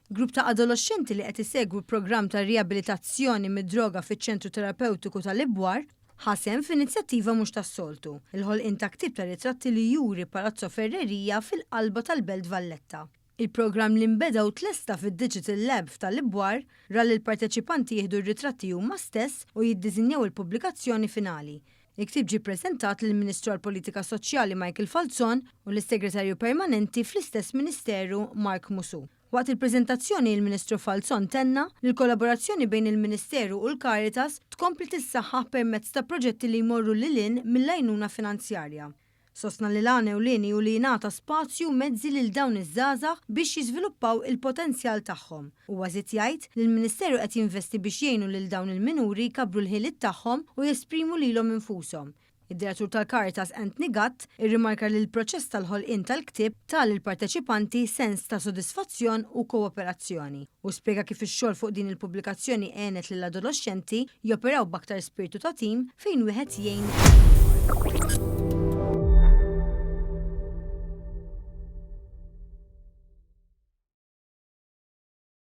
Grupp ta' adolescenti li qed isegwu programm ta' riabilitazzjoni mid-droga fiċ-ċentru terapeutiku tal-Ibwar ħasem f'inizjattiva mhux tas-soltu, il-ħolqien ta' ktieb ta' ritratti li juri Palazzo Ferrerija fil-qalba tal-Belt Valletta. Il-programm li nbeda u tlesta fid-Digital Lab tal-Ibwar ra li l-parteċipanti jieħdu r-ritratti huma stess u jiddiżinjaw il-pubblikazzjoni finali. Il-ktib ġie ppreżentat lill-Ministru għall-Politika Soċjali Michael Falzon u l-Segretarju Permanenti fl-istess Ministeru Mark Musu. Waqt il-preżentazzjoni il-Ministru Falzon tenna li l-kollaborazzjoni bejn il-Ministeru u l-Caritas tkompli tissaħħaħ permezz ta' proġetti li jmorru lil mill-għajnuna finanzjarja. Sostna li l-għana u l-għini u li jingħata spazju mezzi lil dawn iż-żgħażagħ biex jiżviluppaw il-potenzjal tagħhom. U għażiet jgħid li l-Ministeru qed jinvesti biex jgħinu lil dawn il-minuri jkabru l-ħiliet tagħhom u jesprimu lilhom infushom. Id-direttur tal-Caritas Anthony Gatt irrimarka li l-proċess tal-ħolqien tal-ktieb tal il-parteċipanti sens ta' sodisfazzjon u kooperazzjoni u spjega kif ix-xogħol fuq din il-pubblikazzjoni għenet lill-adolescenti joperaw b'aktar spiritu ta' tim fejn wieħed jgħin.